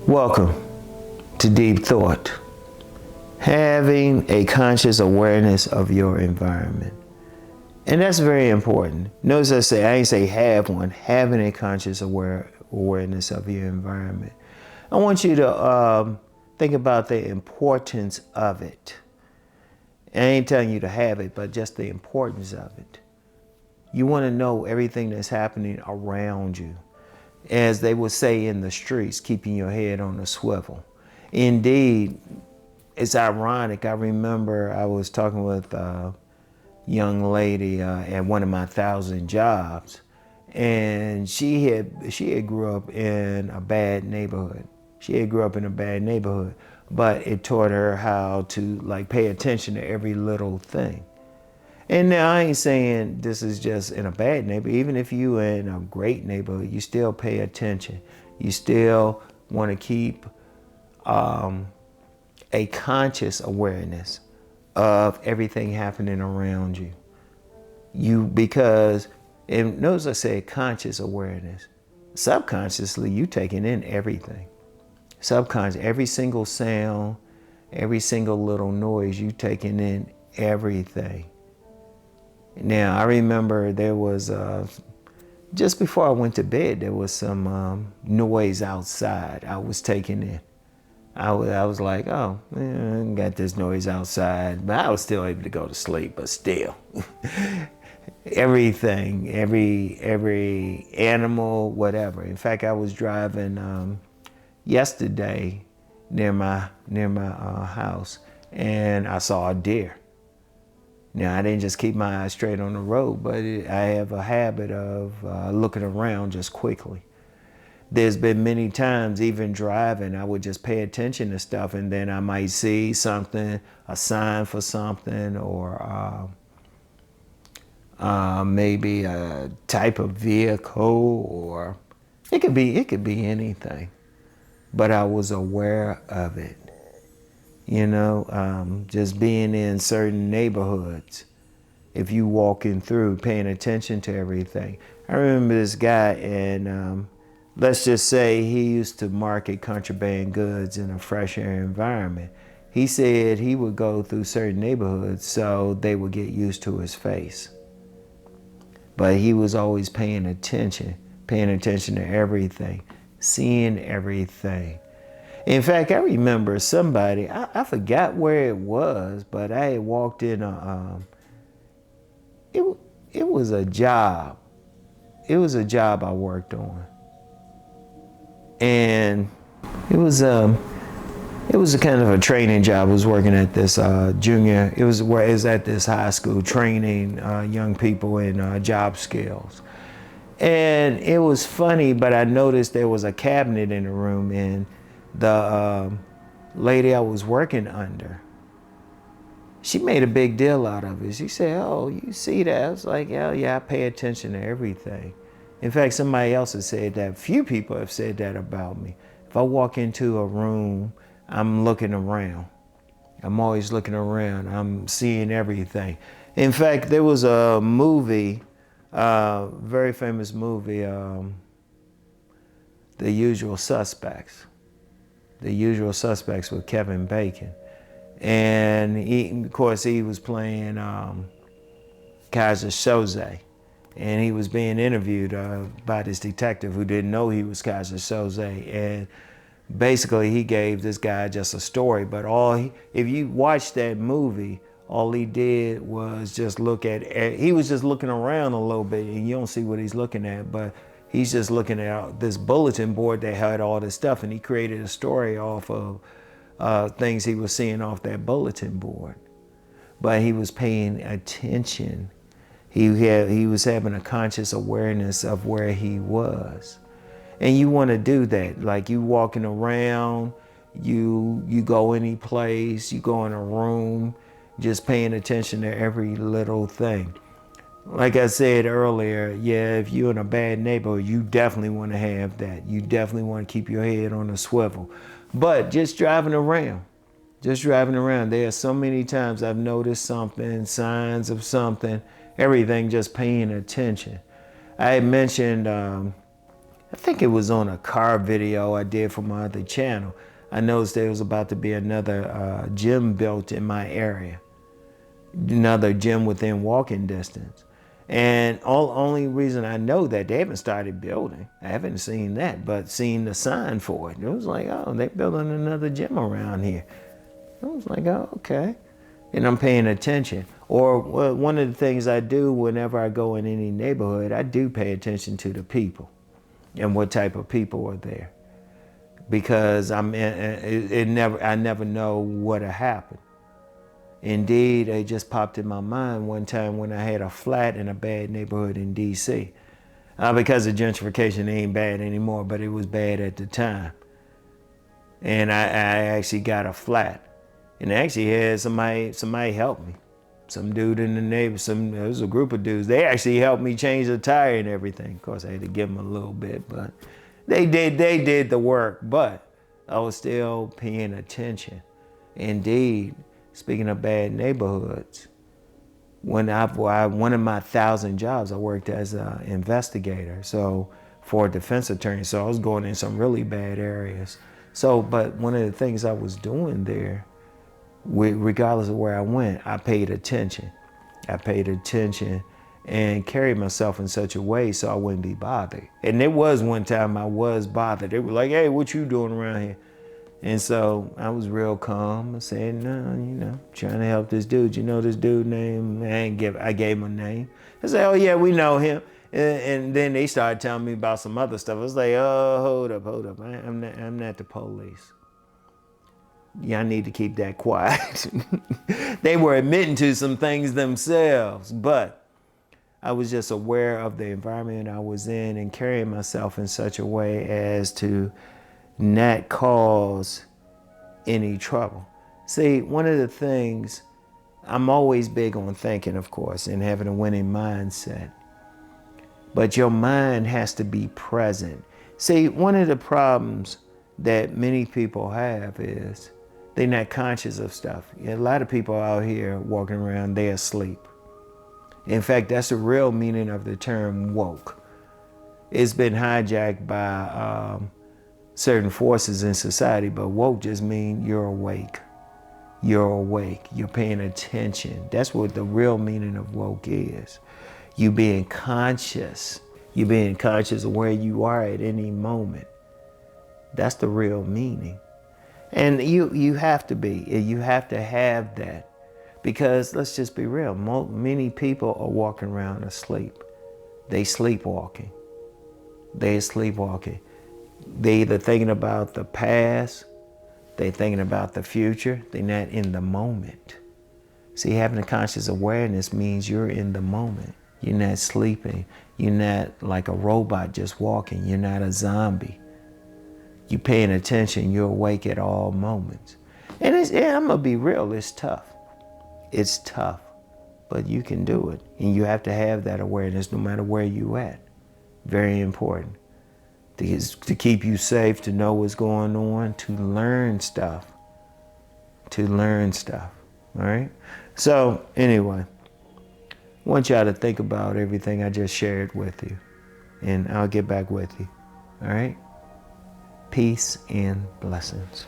Welcome to Deep Thought. Having a conscious awareness of your environment. And that's very important. Notice I ain't say have one, having a conscious awareness of your environment. I want you to think about the importance of it. I ain't telling you to have it, but just the importance of it. You want to know everything that's happening around you. As they would say in the streets, keeping your head on a swivel. Indeed, it's ironic. I remember I was talking with a young lady at one of my 1,000 jobs, and she had grew up in a bad neighborhood. But it taught her how to pay attention to every little thing. And now I ain't saying this is just in a bad neighborhood. Even if you in a great neighborhood, you still pay attention. You still want to keep a conscious awareness of everything happening around you. Because, and notice I said conscious awareness. Subconsciously, you taking in everything. Subconscious, every single sound, every single little noise, you taking in everything. Now, I remember there was, just before I went to bed, there was some noise outside I was taking in. I was like, oh, got this noise outside, but I was still able to go to sleep, but still. Everything, every animal, whatever. In fact, I was driving yesterday near my house, and I saw a deer. Now, I didn't just keep my eyes straight on the road, but I have a habit of looking around just quickly. There's been many times, even driving, I would just pay attention to stuff, and then I might see something, a sign for something, or maybe a type of vehicle, or it could be anything. But I was aware of it. Just being in certain neighborhoods, if you walking through, paying attention to everything. I remember this guy, and let's just say he used to market contraband goods in a fresh air environment. He said he would go through certain neighborhoods so they would get used to his face. But he was always paying attention to everything, seeing everything. In fact, I remember somebody, I forgot where it was, but I had walked in it was a job. It was a job I worked on. And it was a kind of a training job. I was working at this it was at this high school training young people in job skills. And it was funny, but I noticed there was a cabinet in the room, and the lady I was working under, she made a big deal out of it. She said, oh, you see that? I was like, yeah, I pay attention to everything. In fact, somebody else has said that. Few people have said that about me. If I walk into a room, I'm looking around. I'm always looking around. I'm seeing everything. In fact, there was a movie, very famous movie, The Usual Suspects. The Usual Suspects with Kevin Bacon. And of course, he was playing Kaiser Soze. And he was being interviewed by this detective who didn't know he was Kaiser Soze. And basically, he gave this guy just a story. But if you watch that movie, all he did was just he was just looking around a little bit, and you don't see what he's looking at, but he's just looking at this bulletin board that had all this stuff, and he created a story off of things he was seeing off that bulletin board. But he was paying attention. He was having a conscious awareness of where he was. And you want to do that. Like, you walking around, you go any place, you go in a room, just paying attention to every little thing. Like I said earlier, if you're in a bad neighborhood, you definitely want to have that. You definitely want to keep your head on a swivel. But just driving around, there are so many times I've noticed something, signs of something, everything, just paying attention. I had mentioned I think it was on a car video I did for my other channel. I noticed there was about to be another gym built in my area, another gym within walking distance. And only reason I know that they haven't started building, I haven't seen that, but seen the sign for it. It was like, oh, they're building another gym around here. I was like, oh, okay. And I'm paying attention. Or well, one of the things I do whenever I go in any neighborhood, I do pay attention to the people and what type of people are there. Because I never know what'll happen. Indeed, it just popped in my mind one time when I had a flat in a bad neighborhood in D.C. Because of gentrification, it ain't bad anymore, but it was bad at the time. And I actually got a flat. And actually had somebody help me. Some dude in the neighborhood, there was a group of dudes. They actually helped me change the tire and everything. Of course, I had to give them a little bit, but they did the work. But I was still paying attention. Indeed, speaking of bad neighborhoods, one of my 1,000 jobs, I worked as an investigator, so for a defense attorney. So I was going in some really bad areas. So, but one of the things I was doing there, regardless of where I went, I paid attention. I paid attention and carried myself in such a way so I wouldn't be bothered. And there was one time I was bothered. They were like, hey, what you doing around here? And so I was real calm. I said, no, trying to help this dude. You know this dude named, I gave him a name. I said, oh yeah, we know him. And then they started telling me about some other stuff. I was like, oh, hold up. I'm not the police. Y'all need to keep that quiet. They were admitting to some things themselves, but I was just aware of the environment I was in and carrying myself in such a way as to not cause any trouble. See, one of the things, I'm always big on thinking, of course, and having a winning mindset. But your mind has to be present. See, one of the problems that many people have is they're not conscious of stuff. A lot of people out here walking around, they're asleep. In fact, that's the real meaning of the term woke. It's been hijacked by certain forces in society, but woke just means you're awake. You're awake. You're paying attention. That's what the real meaning of woke is. You being conscious. You being conscious of where you are at any moment. That's the real meaning. And you have to be. You have to have that. Because let's just be real. Many people are walking around asleep. They sleepwalking. They're sleepwalking. They either thinking about the past, they thinking about the future, they're not in the moment. See, having a conscious awareness means you're in the moment. You're not sleeping. You're not like a robot just walking. You're not a zombie. You're paying attention. You're awake at all moments. And I'm going to be real, it's tough. It's tough, but you can do it. And you have to have that awareness no matter where you at. Very important. To keep you safe, to know what's going on, to learn stuff. All right? So anyway, I want y'all to think about everything I just shared with you, and I'll get back with you. All right? Peace and blessings.